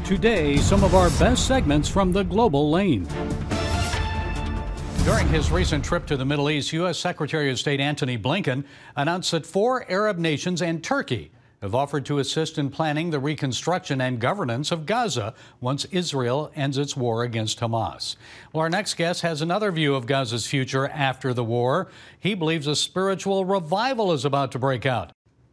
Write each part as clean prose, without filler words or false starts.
Today, some of our best segments from the Global Lane. During his recent trip to the Middle East, U.S. Secretary of State Antony Blinken announced that 4 Arab nations and Turkey have offered to assist in planning the reconstruction and governance of Gaza once Israel ends its war against Hamas. Well, our next guest has another view of Gaza's future after the war. He believes a spiritual revival is about to break out.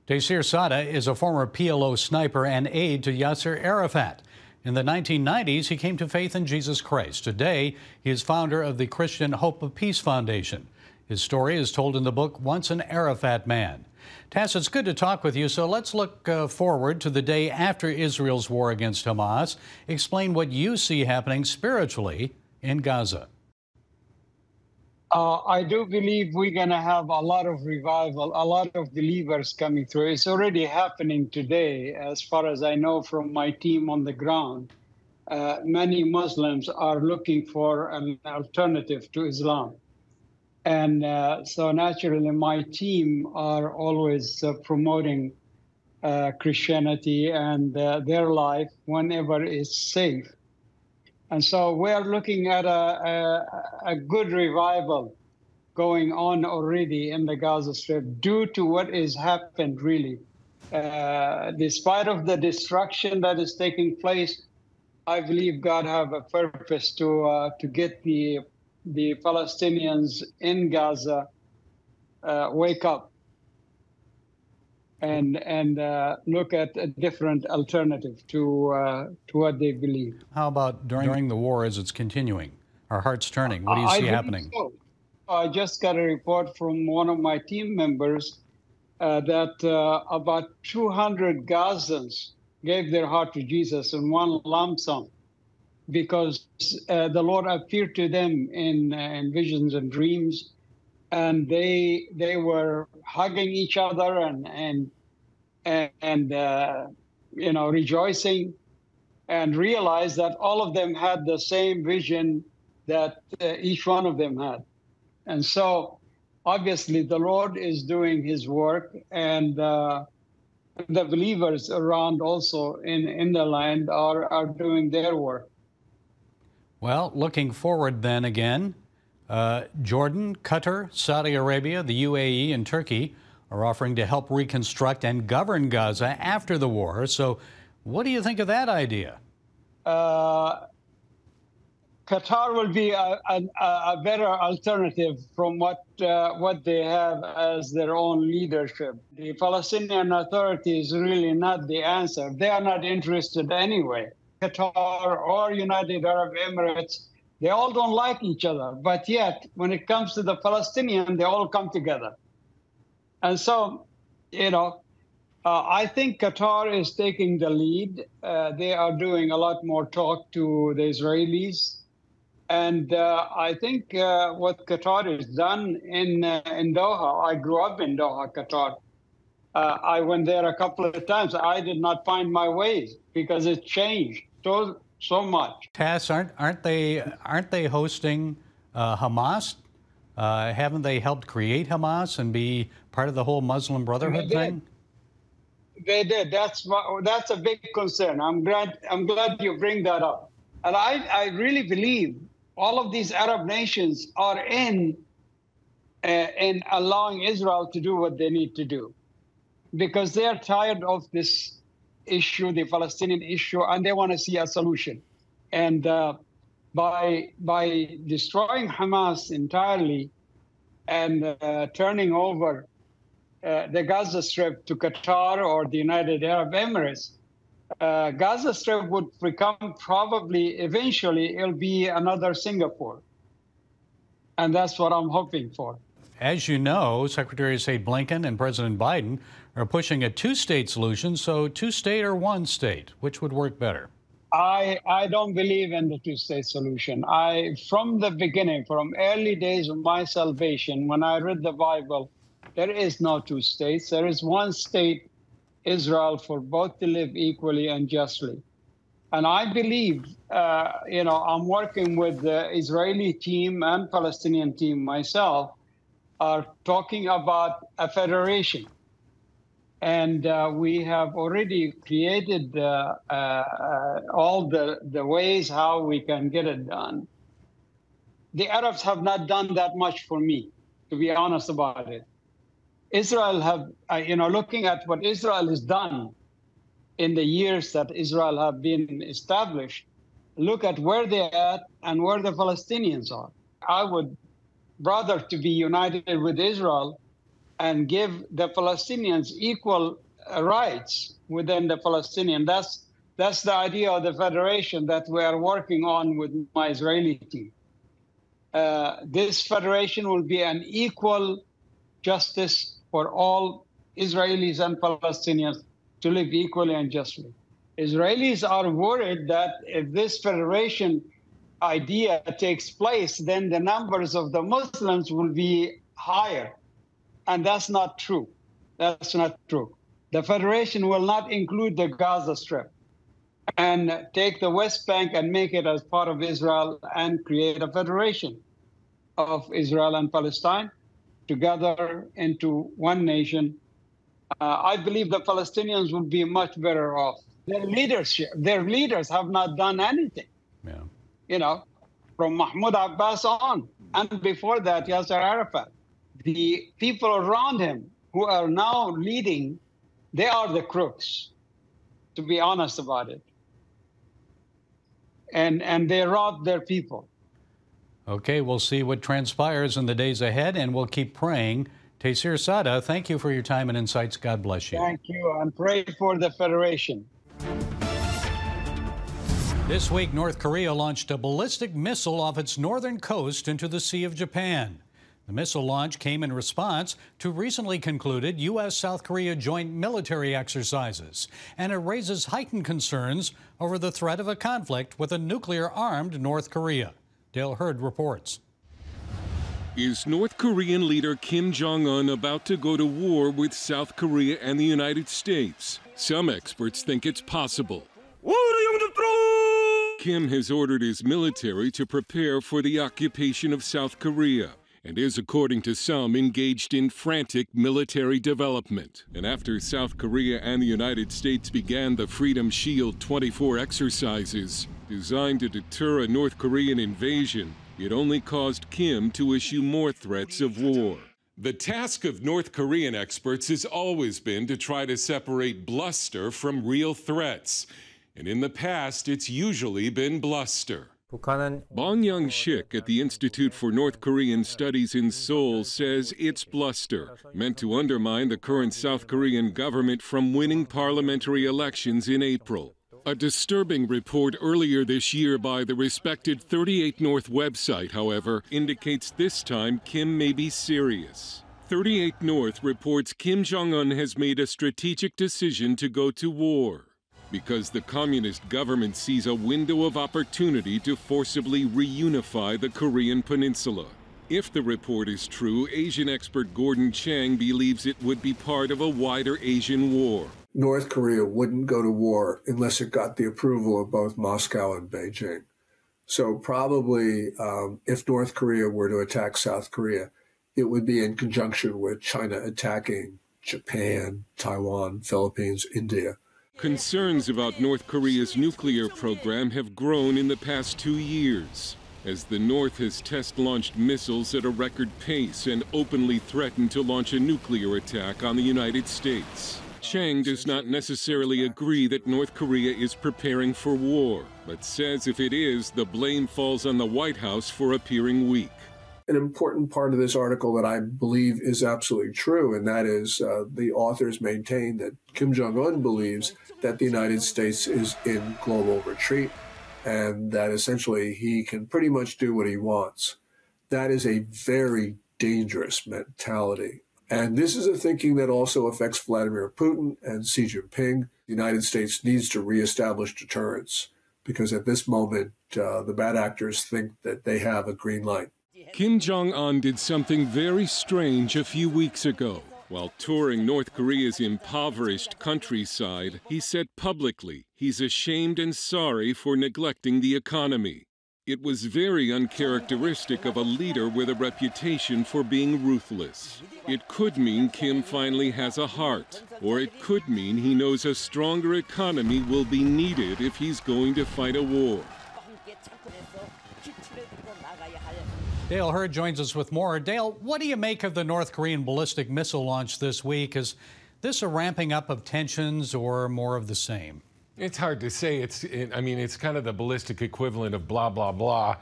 Taysir Sada is a former PLO sniper and aide to Yasser Arafat. In the 1990s, he came to faith in Jesus Christ. Today, he is founder of the Christian Hope of Peace Foundation. His story is told in the book, Once an Arafat Man. Tass, it's good to talk with you, so let's look forward to the day after Israel's war against Hamas. Explain what you see happening spiritually in Gaza. I do believe we're going to have a lot of revival, a lot of believers coming through. It's already happening today, as far as I know from my team on the ground. Many Muslims are looking for an alternative to Islam. And so naturally, my team are always promoting Christianity and their life whenever it's safe. And so we're looking at a good revival going on already in the Gaza Strip due to what has happened, really. Despite of the destruction that is taking place, I believe God have a purpose to get the Palestinians in Gaza wake up and look at a different alternative to what they believe. How about during the war as it's continuing? Our hearts turning. What do you see happening? So. I just got a report from one of my team members that about 200 Gazans gave their heart to Jesus in one lump sum because the Lord appeared to them in visions and dreams. And they were hugging each other and rejoicing, and realized that all of them had the same vision that each one of them had. And so, obviously, the Lord is doing His work, and the believers around also in the land are doing their work. Well, looking forward then again. Jordan, Qatar, Saudi Arabia, the UAE, and Turkey are offering to help reconstruct and govern Gaza after the war. So what do you think of that idea? Qatar will be a better alternative from what they have as their own leadership. The Palestinian Authority is really not the answer. They are not interested anyway. Qatar or United Arab Emirates, they all don't like each other, but yet when it comes to the Palestinian, they all come together. And so, I think Qatar is taking the lead. They are doing a lot more talk to the Israelis. And I think what Qatar has done in Doha, I grew up in Doha, Qatar. I went there a couple of times. I did not find my ways because it changed so much. Tass, aren't they hosting Hamas? Haven't they helped create Hamas and be part of the whole Muslim Brotherhood thing? They did. That's a big concern. I'm glad you bring that up. And I really believe all of these Arab nations are in allowing Israel to do what they need to do, because they are tired of this issue, the Palestinian issue, and they want to see a solution. And by destroying Hamas entirely and turning over the Gaza Strip to Qatar or the United Arab Emirates, Gaza Strip would become probably, eventually, it'll be another Singapore. And that's what I'm hoping for. As you know, Secretary of State Blinken and President Biden are pushing a two-state solution. So two-state or one state, which would work better? I don't believe in the two-state solution. From the beginning, from early days of my salvation, when I read the Bible, there is no two states. There is one state, Israel, for both to live equally and justly. And I believe, I'm working with the Israeli team and Palestinian team myself, are talking about a federation. And we have already created all the ways how we can get it done. The Arabs have not done that much for me, to be honest about it. Israel have, looking at what Israel has done in the years that Israel have been established, look at where they're at and where the Palestinians are. I would rather to be united with Israel and give the Palestinians equal rights within the Palestinian. That's the idea of the federation that we are working on with my Israeli team. This federation will be an equal justice for all Israelis and Palestinians to live equally and justly. Israelis are worried that if this federation idea takes place, then the numbers of the Muslims will be higher. And that's not true. That's not true. The federation will not include the Gaza Strip and take the West Bank and make it as part of Israel and create a federation of Israel and Palestine together into one nation. I believe the Palestinians would be much better off. Their leaders have not done anything. Yeah. From Mahmoud Abbas on, and before that, Yasser Arafat. The people around him who are now leading, they are the crooks, to be honest about it. And they rob their people. Okay, we'll see what transpires in the days ahead, and we'll keep praying. Taysir Sada, thank you for your time and insights. God bless you. Thank you, and pray for the Federation. This week, North Korea launched a ballistic missile off its northern coast into the Sea of Japan. The missile launch came in response to recently concluded U.S.-South Korea joint military exercises, and it raises heightened concerns over the threat of a conflict with a nuclear-armed North Korea. Dale Hurd reports. Is North Korean leader Kim Jong-un about to go to war with South Korea and the United States? Some experts think it's possible. Kim has ordered his military to prepare for the occupation of South Korea and is, according to some, engaged in frantic military development. And after South Korea and the United States began the Freedom Shield 24 exercises designed to deter a North Korean invasion, it only caused Kim to issue more threats of war. The task of North Korean experts has always been to try to separate bluster from real threats. And in the past, it's usually been bluster. Bong Young-shik at the Institute for North Korean Studies in Seoul says it's bluster, meant to undermine the current South Korean government from winning parliamentary elections in April. A disturbing report earlier this year by the respected 38 North website, however, indicates this time Kim may be serious. 38 North reports Kim Jong-un has made a strategic decision to go to war, because the communist government sees a window of opportunity to forcibly reunify the Korean peninsula. If the report is true, Asian expert Gordon Chang believes it would be part of a wider Asian war. North Korea wouldn't go to war unless it got the approval of both Moscow and Beijing. So probably if North Korea were to attack South Korea, it would be in conjunction with China attacking Japan, Taiwan, Philippines, India. Concerns about North Korea's nuclear program have grown in the past 2 years, as the North has test-launched missiles at a record pace and openly threatened to launch a nuclear attack on the United States. Chang does not necessarily agree that North Korea is preparing for war, but says if it is, the blame falls on the White House for appearing weak. An important part of this article that I believe is absolutely true, and that is the authors maintain that Kim Jong-un believes that the United States is in global retreat and that essentially he can pretty much do what he wants. That is a very dangerous mentality. And this is a thinking that also affects Vladimir Putin and Xi Jinping. The United States needs to reestablish deterrence because at this moment, the bad actors think that they have a green light. Kim Jong-un did something very strange a few weeks ago. While touring North Korea's impoverished countryside, he said publicly he's ashamed and sorry for neglecting the economy. It was very uncharacteristic of a leader with a reputation for being ruthless. It could mean Kim finally has a heart, or it could mean he knows a stronger economy will be needed if he's going to fight a war. Dale Hurd joins us with more. Dale, what do you make of the North Korean ballistic missile launch this week? Is this a ramping up of tensions or more of the same? It's hard to say. It's kind of the ballistic equivalent of blah, blah, blah.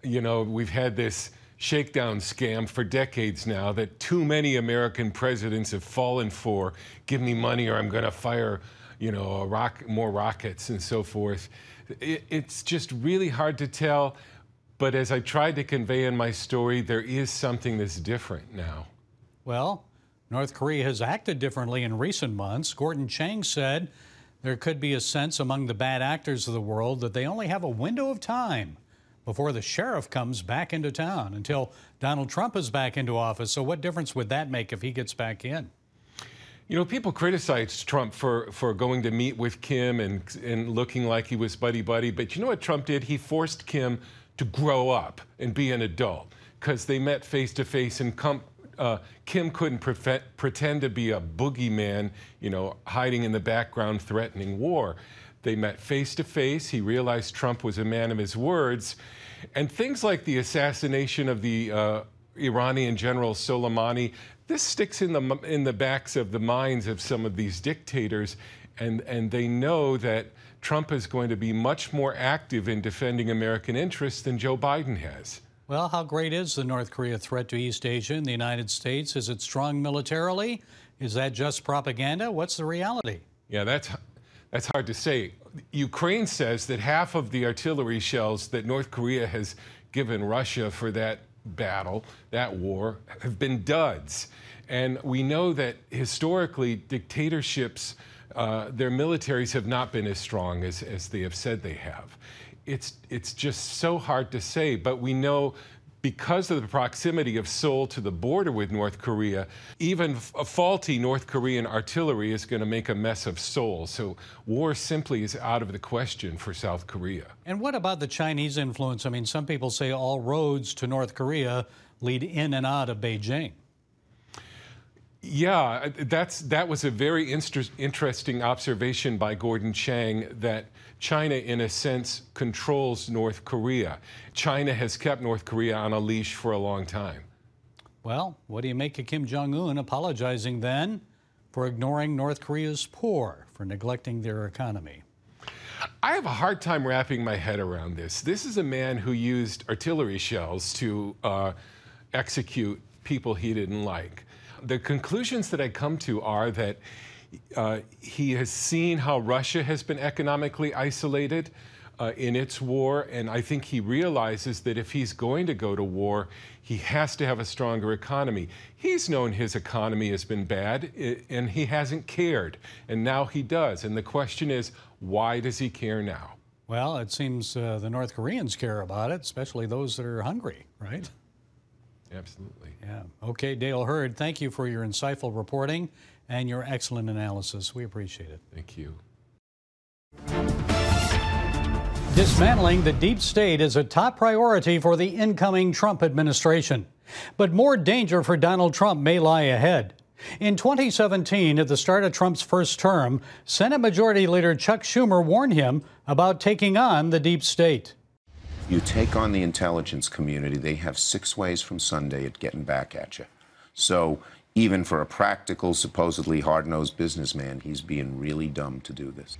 You know, we've had this shakedown scam for decades now that too many American presidents have fallen for. Give me money or I'm going to fire, you know, more rockets and so forth. It's just really hard to tell. But as I tried to convey in my story, there is something that's different now. Well, North Korea has acted differently in recent months. Gordon Chang said there could be a sense among the bad actors of the world that they only have a window of time before the sheriff comes back into town, until Donald Trump is back into office. So what difference would that make if he gets back in? You know, people criticize Trump for going to meet with Kim and looking like he was buddy-buddy. But you know what Trump did? He forced Kim to grow up and be an adult, because they met face-to-face, and Kim couldn't pretend to be a boogeyman, you know, hiding in the background threatening war. They met face-to-face. He realized Trump was a man of his words. And things like the assassination of the Iranian General Soleimani, this sticks in the backs of the minds of some of these dictators, and they know that Trump is going to be much more active in defending American interests than Joe Biden has. Well, how great is the North Korea threat to East Asia and the United States? Is it strong militarily? Is that just propaganda? What's the reality? Yeah, that's hard to say. Ukraine says that half of the artillery shells that North Korea has given Russia for that battle, that war, have been duds. And we know that historically dictatorships, their militaries have not been as strong as they have said they have. It's just so hard to say, but we know because of the proximity of Seoul to the border with North Korea, even a faulty North Korean artillery is going to make a mess of Seoul. So war simply is out of the question for South Korea. And what about the Chinese influence? I mean, some people say all roads to North Korea lead in and out of Beijing. Yeah, that was a very interesting observation by Gordon Chang, that China, in a sense, controls North Korea. China has kept North Korea on a leash for a long time. Well, what do you make of Kim Jong-un apologizing then for ignoring North Korea's poor, for neglecting their economy? I have a hard time wrapping my head around this. This is a man who used artillery shells to execute people he didn't like. The conclusions that I come to are that he has seen how Russia has been economically isolated in its war, and I think he realizes that if he's going to go to war, he has to have a stronger economy. He's known his economy has been bad, and he hasn't cared, and now he does. And the question is, why does he care now? Well, it seems the North Koreans care about it, especially those that are hungry, right? Absolutely. Yeah. Okay, Dale Hurd, thank you for your insightful reporting and your excellent analysis. We appreciate it. Thank you. Dismantling the deep state is a top priority for the incoming Trump administration. But more danger for Donald Trump may lie ahead. In 2017, at the start of Trump's first term, Senate Majority Leader Chuck Schumer warned him about taking on the deep state. You take on the intelligence community, they have 6 ways from Sunday at getting back at you. So even for a practical, supposedly hard-nosed businessman, he's being really dumb to do this.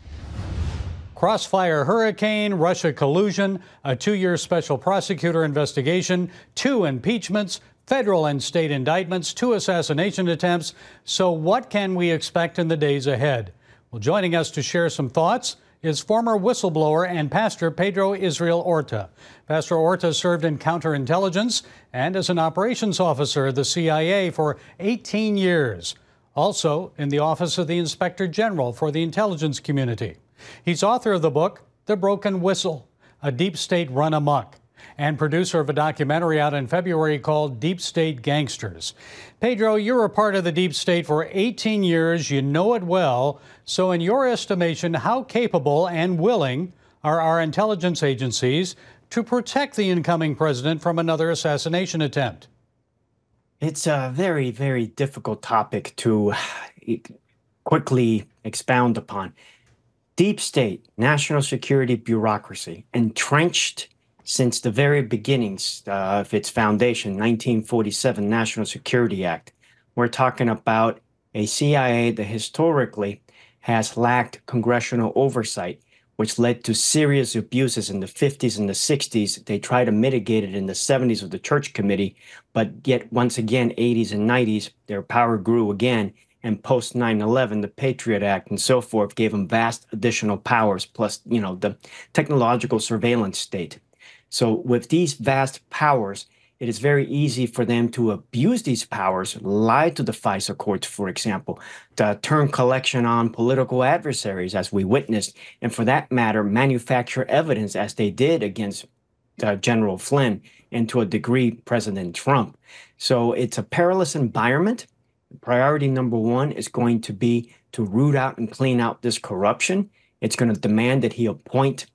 Crossfire hurricane, Russia collusion, a 2-year special prosecutor investigation, 2 impeachments, federal and state indictments, 2 assassination attempts. So what can we expect in the days ahead? Well, joining us to share some thoughts is former whistleblower and pastor Pedro Israel Orta. Pastor Orta served in counterintelligence and as an operations officer of the CIA for 18 years. Also in the Office of the Inspector General for the intelligence community. He's author of the book, The Broken Whistle, A Deep State Run Amok, and producer of a documentary out in February called Deep State Gangsters. Pedro, you were a part of the deep state for 18 years. You know it well. So in your estimation, how capable and willing are our intelligence agencies to protect the incoming president from another assassination attempt? It's a very, very difficult topic to quickly expound upon. Deep state, national security bureaucracy, entrenched since the very beginnings of its foundation, 1947 National Security Act. We're talking about a CIA that historically has lacked congressional oversight, which led to serious abuses in the 50s and the 60s. They tried to mitigate it in the 70s with the Church Committee, but yet once again, 80s and 90s, their power grew again. And post 9/11, the Patriot Act and so forth gave them vast additional powers, plus, the technological surveillance state. So with these vast powers, it is very easy for them to abuse these powers, lie to the FISA courts, for example, to turn collection on political adversaries, as we witnessed, and for that matter, manufacture evidence, as they did against General Flynn and to a degree, President Trump. So it's a perilous environment. Priority number one is going to be to root out and clean out this corruption. It's going to demand that he appoint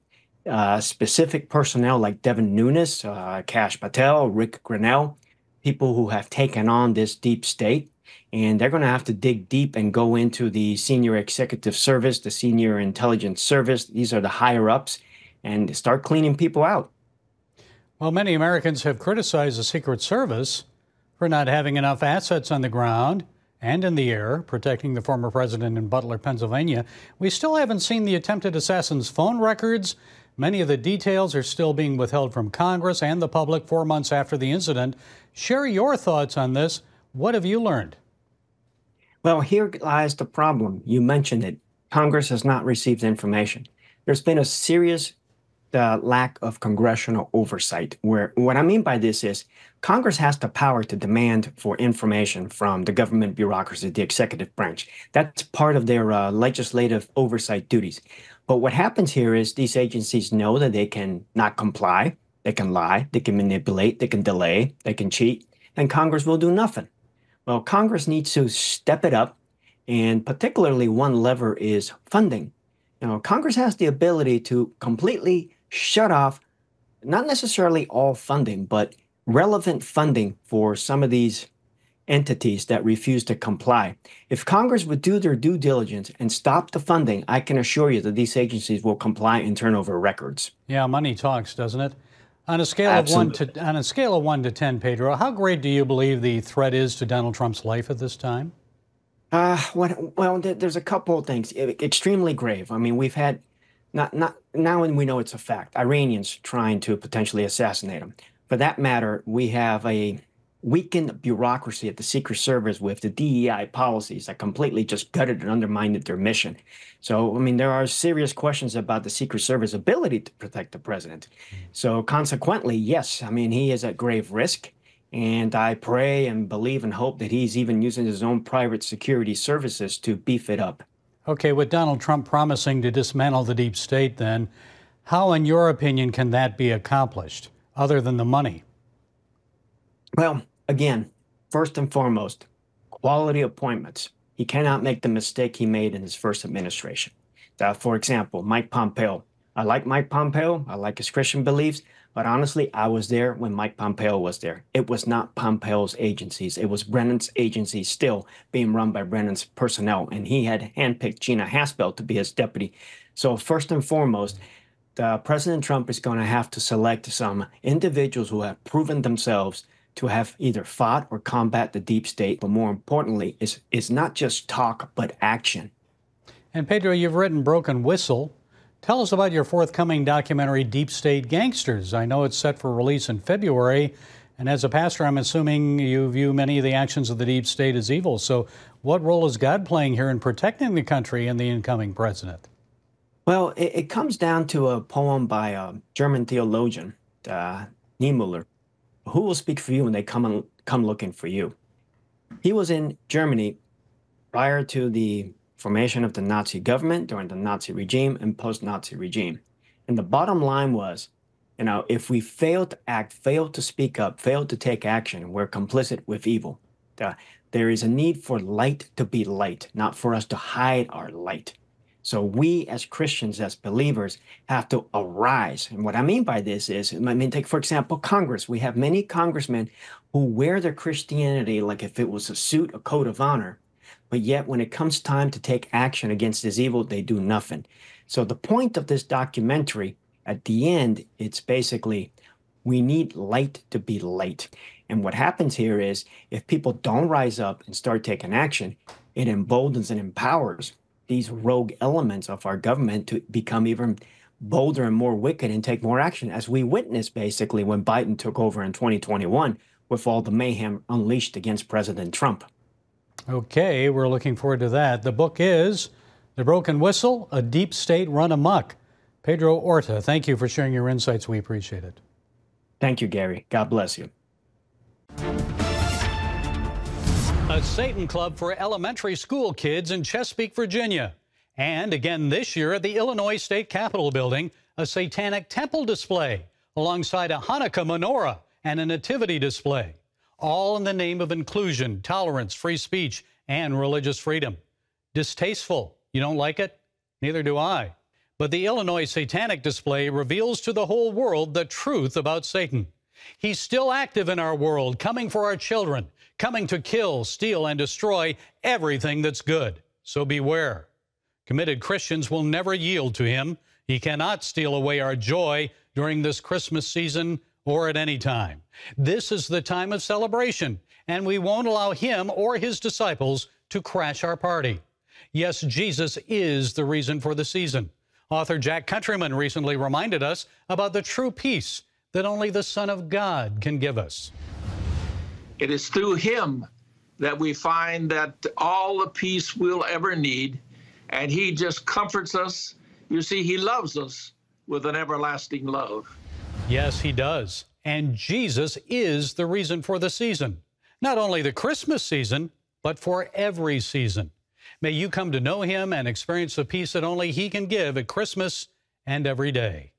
specific personnel like Devin Nunes, Kash Patel, Rick Grenell, people who have taken on this deep state. And they're going to have to dig deep and go into the senior executive service, the senior intelligence service. These are the higher ups, and start cleaning people out. Well, many Americans have criticized the Secret Service for not having enough assets on the ground and in the air protecting the former president in Butler, Pennsylvania. We still haven't seen the attempted assassin's phone records. Many of the details are still being withheld from Congress and the public 4 months after the incident. Share your thoughts on this. What have you learned? Well, here lies the problem. You mentioned it. Congress has not received information. There's been a serious lack of congressional oversight, where what I mean by this is Congress has the power to demand for information from the government bureaucracy, the executive branch. That's part of their legislative oversight duties. But what happens here is these agencies know that they can not comply, they can lie, they can manipulate, they can delay, they can cheat, and Congress will do nothing. Well, Congress needs to step it up, and particularly one lever is funding. Congress has the ability to completely shut off, not necessarily all funding, but relevant funding for some of these entities that refuse to comply. If Congress would do their due diligence and stop the funding, I can assure you that these agencies will comply and turn over records. Yeah, money talks, doesn't it? On a scale of 1 to 10, Pedro, how great do you believe the threat is to Donald Trump's life at this time? Well, there's a couple of things. Extremely grave. I mean, we've had now, and we know it's a fact, Iranians trying to potentially assassinate him. For that matter, we have a weakened bureaucracy at the Secret Service with the DEI policies that completely just gutted and undermined their mission. So, I mean, there are serious questions about the Secret Service ability to protect the president. So consequently, yes, I mean, he is at grave risk. And I pray and believe and hope that he's even using his own private security services to beef it up. Okay, with Donald Trump promising to dismantle the deep state, then, how, in your opinion, can that be accomplished, other than the money? Well, again, first and foremost, quality appointments. He cannot make the mistake he made in his first administration. For example, Mike Pompeo. I like Mike Pompeo. I like his Christian beliefs. But honestly, I was there when Mike Pompeo was there. It was not Pompeo's agencies. It was Brennan's agencies still being run by Brennan's personnel. And he had handpicked Gina Haspel to be his deputy. So first and foremost, President Trump is going to have to select some individuals who have proven themselves to have either fought or combat the deep state. But more importantly, is not just talk, but action. And Pedro, you've written Broken Whistle. Tell us about your forthcoming documentary, Deep State Gangsters. I know it's set for release in February, and as a pastor, I'm assuming you view many of the actions of the deep state as evil. So what role is God playing here in protecting the country and the incoming president? Well, it comes down to a poem by a German theologian, Niemöller. Who will speak for you when they come looking for you? He was in Germany prior to the formation of the Nazi government, during the Nazi regime and post-Nazi regime. And the bottom line was, if we fail to act, fail to speak up, fail to take action, we're complicit with evil. There is a need for light to be light, not for us to hide our light. So we as Christians, as believers, have to arise. And what I mean by this is, take, for example, Congress. We have many congressmen who wear their Christianity like if it was a suit, a code of honor. But yet when it comes time to take action against this evil, they do nothing. So the point of this documentary, at the end, it's basically, we need light to be light. And what happens here is, if people don't rise up and start taking action, it emboldens and empowers these rogue elements of our government to become even bolder and more wicked and take more action, as we witnessed basically when Biden took over in 2021 with all the mayhem unleashed against President Trump. Okay, we're looking forward to that. The book is The Broken Whistle, A Deep State Run Amok. Pedro Orta, thank you for sharing your insights. We appreciate it. Thank you, Gary. God bless you. A Satan Club for elementary school kids in Chesapeake, Virginia. And again this year at the Illinois State Capitol building, a satanic temple display alongside a Hanukkah menorah and a nativity display, all in the name of inclusion, tolerance, free speech, and religious freedom. Distasteful. You don't like it? Neither do I. But the Illinois satanic display reveals to the whole world the truth about Satan. He's still active in our world, coming for our children, coming to kill, steal, and destroy everything that's good. So beware. Committed Christians will never yield to him. He cannot steal away our joy during this Christmas season or at any time. This is the time of celebration, and we won't allow him or his disciples to crash our party. Yes, Jesus is the reason for the season. Author Jack Countryman recently reminded us about the true peace that only the Son of God can give us. It is through him that we find that all the peace we'll ever need, and he just comforts us. You see, he loves us with an everlasting love. Yes, he does. And Jesus is the reason for the season. Not only the Christmas season, but for every season. May you come to know him and experience the peace that only he can give at Christmas and every day.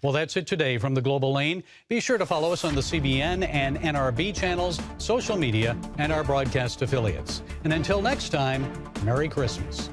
Well, that's it today from the Global Lane. Be sure to follow us on the CBN and NRB channels, social media, and our broadcast affiliates. And until next time, Merry Christmas.